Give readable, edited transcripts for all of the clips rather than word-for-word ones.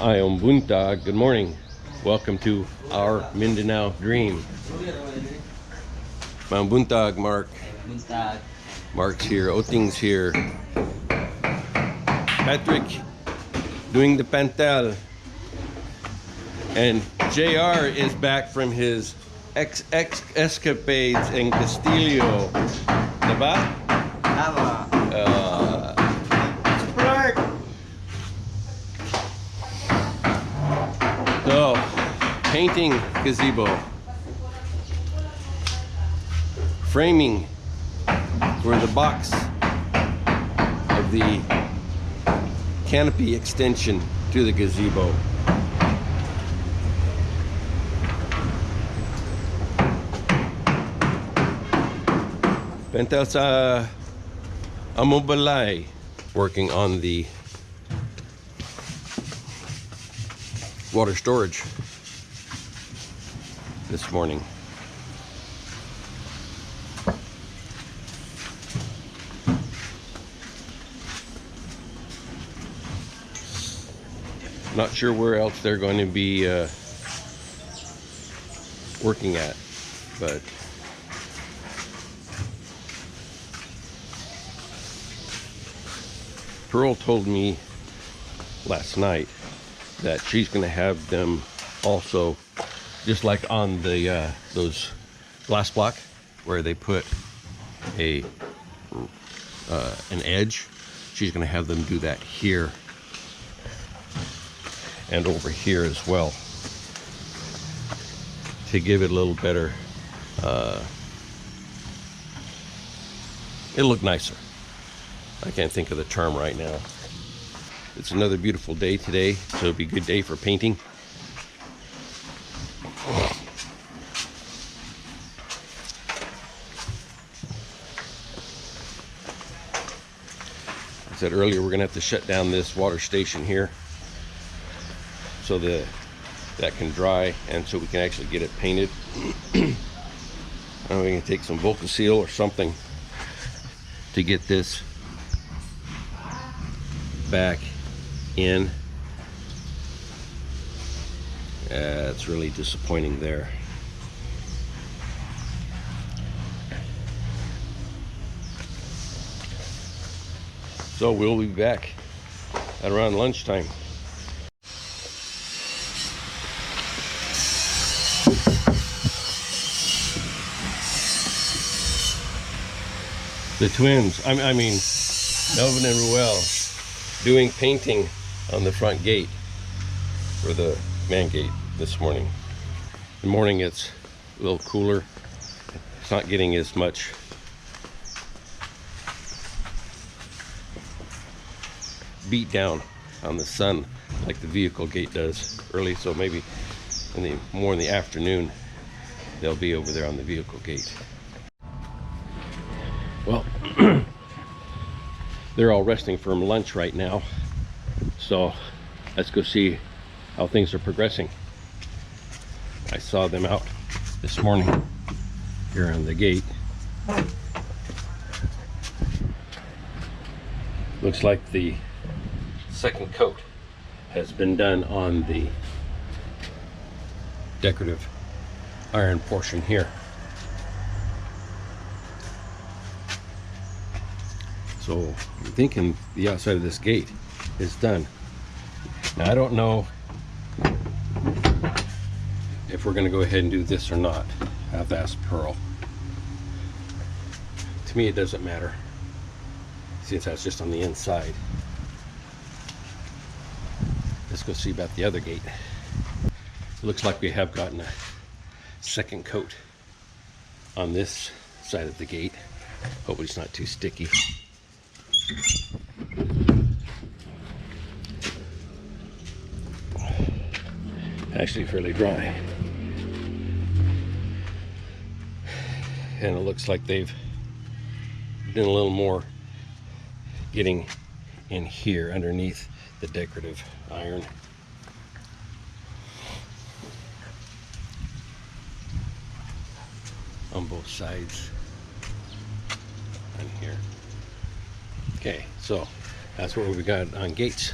I'm Buntag. Good morning. Welcome to our Mindanao dream. I'm Buntag, Mark. Buntag. Mark's here. Oting's here. Patrick doing the pantal. And JR is back from his escapades in Castillo. Diba? Tama. So, painting gazebo. Framing for the box of the canopy extension to the gazebo. Pentel sa Amobalay working on the water storage this morning. Not sure where else they're going to be working at, but Pearl told me last night that she's going to have them also, just like on the those glass block where they put a an edge. She's going to have them do that here and over here as well to give it a little better. It'll look nicer. I can't think of the term right now. It's another beautiful day today, so it'll be a good day for painting. I said earlier we're gonna have to shut down this water station here so that can dry and so we can actually get it painted. I don't know if we can take some Volcasil or something to get this back in. It's really disappointing there. So we'll be back at around lunchtime. The twins, I mean Melvin and Ruel, doing painting on the front gate for the man gate this morning. In the morning it's a little cooler. It's not getting as much beat down on the sun like the vehicle gate does early, so maybe more in the afternoon they'll be over there on the vehicle gate. Well, they're all resting from lunch right now, so let's go see how things are progressing. I saw them out this morning here on the gate. Looks like the second coat has been done on the decorative iron portion here. So I'm thinking the outside of this gate is done. Now I don't know if we're going to go ahead and do this or not. I've asked Pearl. To me it doesn't matter, since that's just on the inside. Let's go see about the other gate. It looks like we have gotten a second coat on this side of the gate. Hopefully it's not too sticky. Actually fairly dry, and it looks like they've done a little more getting in here underneath the decorative iron. On both sides on here. Okay, so that's what we got on gates.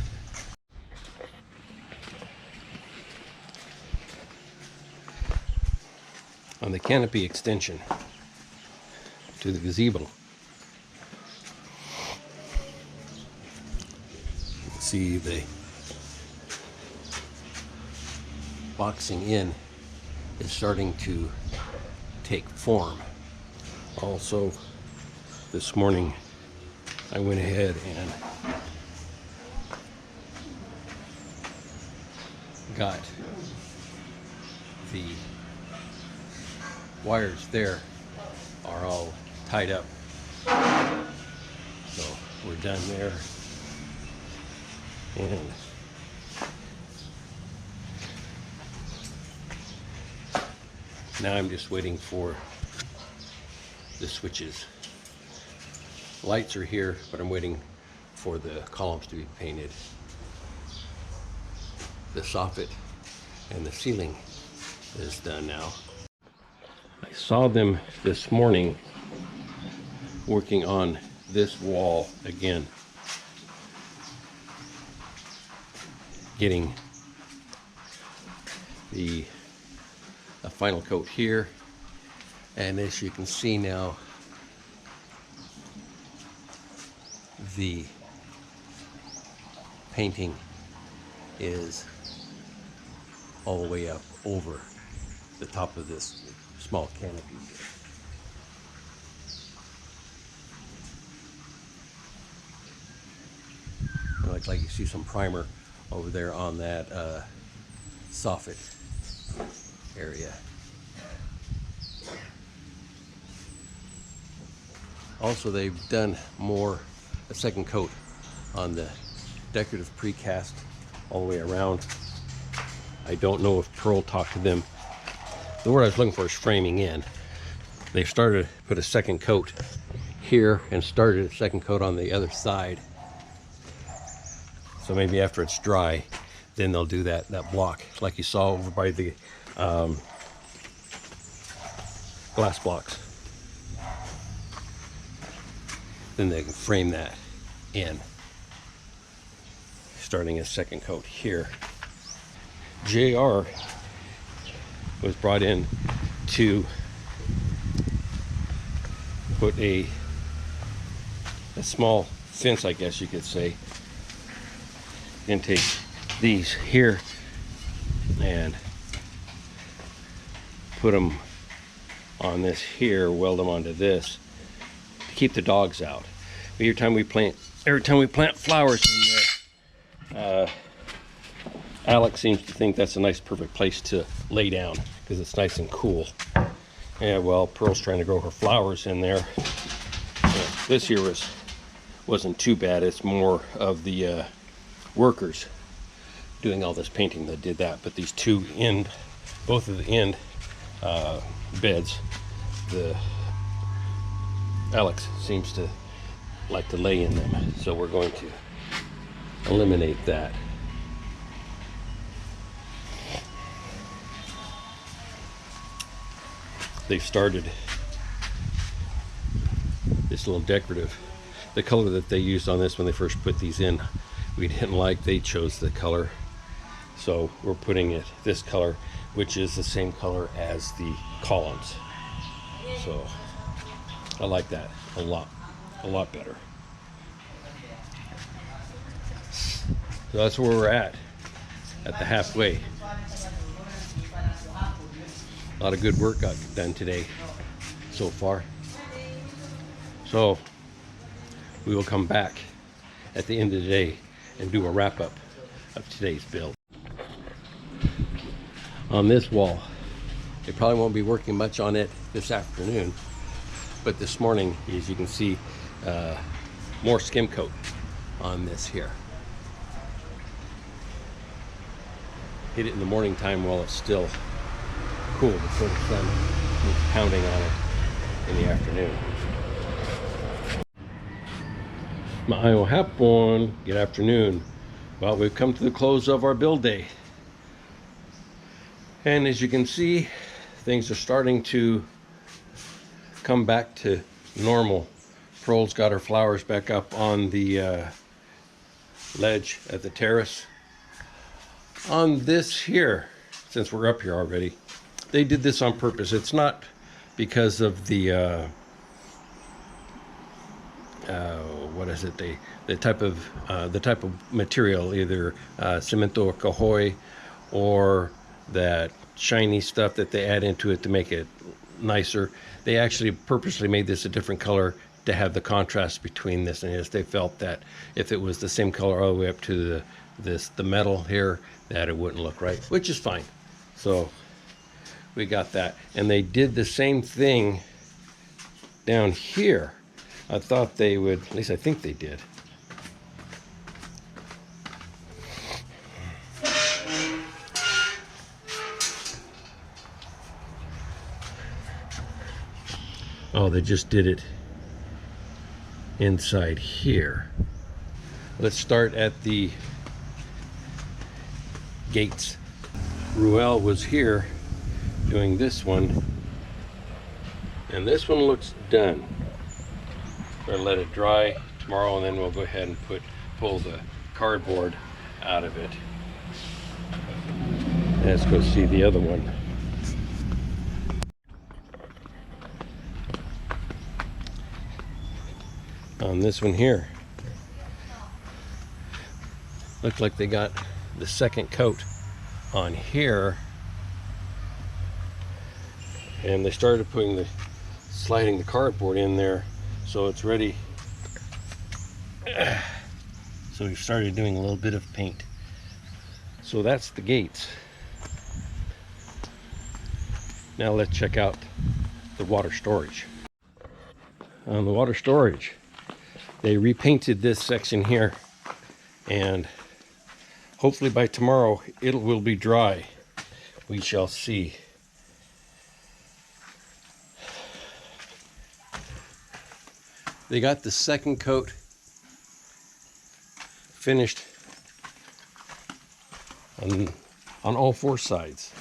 on the canopy extension to the gazebo. See the boxing in is starting to take form. Also, this morning I went ahead and got the wires there are all tied up, so we're done there. And now I'm just waiting for the switches. Lights are here, but I'm waiting for the columns to be painted. The soffit and the ceiling is done now. I saw them this morning working on this wall again, getting a final coat here, and as you can see now, the painting is all the way up over the top of this small canopy here. Like you see some primer over there on that soffit area. Also, they've done a second coat on the decorative precast all the way around. I don't know if Pearl talked to them. The word I was looking for is framing in. They've started to put a second coat here and started a second coat on the other side. So maybe after it's dry, then they'll do that block like you saw over by the glass blocks. Then they can frame that in, starting a second coat here. JR was brought in to put a small fence, I guess you could say, and take these here and put them on this here, weld them onto this to keep the dogs out. Every time we plant flowers in there, Alex seems to think that's a nice perfect place to lay down because it's nice and cool. Yeah, well, Pearl's trying to grow her flowers in there. This year wasn't too bad. It's more of the workers doing all this painting that did that, but these both of the end beds, Alex seems to like to lay in them, so we're going to eliminate that. They've started this little decorative. The color that they used on this when they first put these in, we didn't like. They chose the color, so we're putting it this color, which is the same color as the columns. So I like that a lot better. So that's where we're at the halfway. A lot of good work got done today so far. So we will come back at the end of the day and do a wrap-up of today's build. On this wall, they probably won't be working much on it this afternoon, but this morning, as you can see, more skim coat on this here. Hit it in the morning time while it's still cool before the sun is pounding on it in the afternoon. Ma'ayong hapon, good afternoon. Well, we've come to the close of our build day. And as you can see, things are starting to come back to normal. Pearl's got her flowers back up on the ledge at the terrace. On this here, since we're up here already, they did this on purpose. It's not because of the what is it? The type of material, either cemento cajoy or that shiny stuff that they add into it to make it nicer. They actually purposely made this a different color to have the contrast between this and this. They felt that if it was the same color all the way up to the metal here, that it wouldn't look right, which is fine. So we got that. And they did the same thing down here. I thought they would, at least I think they did. Oh, they just did it inside here. Let's start at the gates. Ruel was here doing this one, and this one looks done. We're gonna let it dry tomorrow, and then we'll go ahead and pull the cardboard out of it. Let's go see the other one. On this one here, looked like they got the second coat on here, and they started sliding the cardboard in there, so it's ready. So we started doing a little bit of paint. So that's the gates. Now let's check out the water storage. On the water storage, they repainted this section here, and hopefully by tomorrow it will be dry. We shall see. They got the second coat finished on all four sides.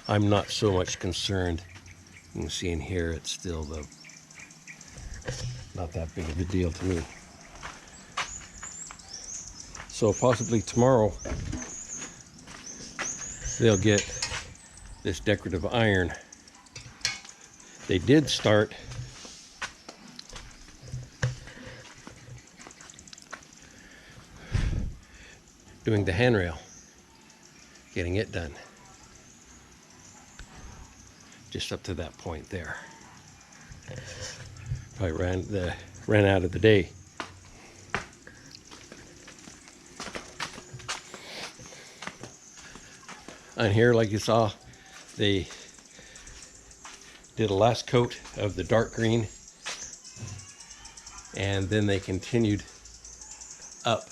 I'm not so much concerned. You can see in here, it's still not that big of a deal to me. So possibly tomorrow they'll get this decorative iron. They did start doing the handrail, getting it done. Just up to that point there. Probably ran out of the day. On here, like you saw, they did a last coat of the dark green, and then they continued up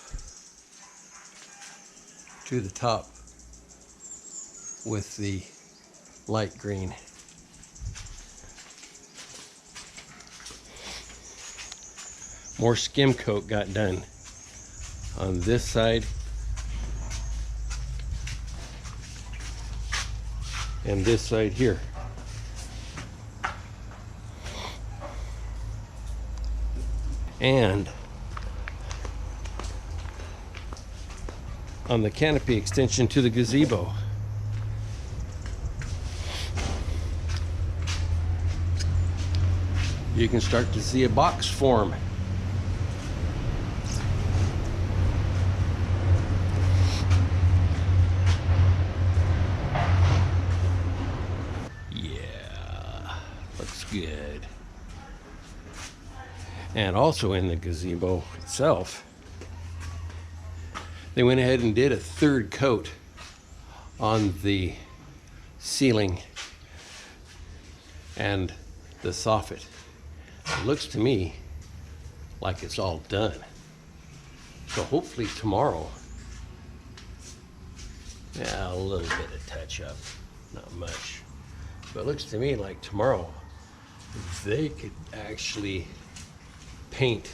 to the top with the light green. More skim coat got done on this side and this side here. And on the canopy extension to the gazebo. You can start to see a box form. Good. And also in the gazebo itself, they went ahead and did a third coat on the ceiling and the soffit. It looks to me like it's all done. So hopefully tomorrow, yeah, a little bit of touch up, not much. But it looks to me like tomorrow they could actually paint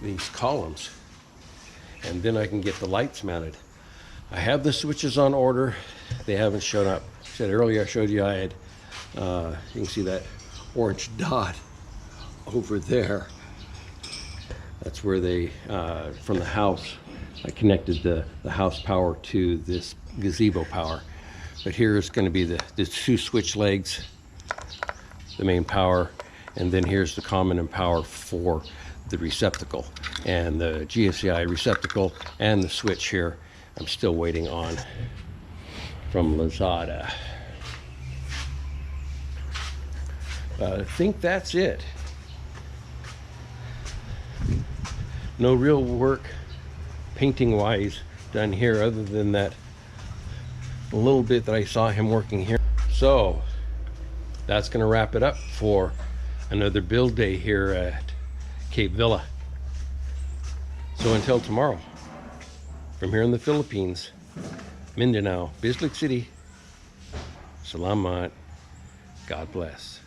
these columns, and then I can get the lights mounted. I have the switches on order. They haven't shown up. I said earlier, I showed you I had, you can see that orange dot over there. That's where they, from the house, I connected the house power to this gazebo power. But here is going to be the 2 switch legs, the main power, and then here's the common and power for the receptacle. And the GFCI receptacle and the switch here, I'm still waiting on from Lazada. I think that's it. No real work painting wise done here other than that little bit that I saw him working here. So that's going to wrap it up for another build day here at Cape Villa. So until tomorrow, from here in the Philippines, Mindanao, Bislig City, Salamat, God bless.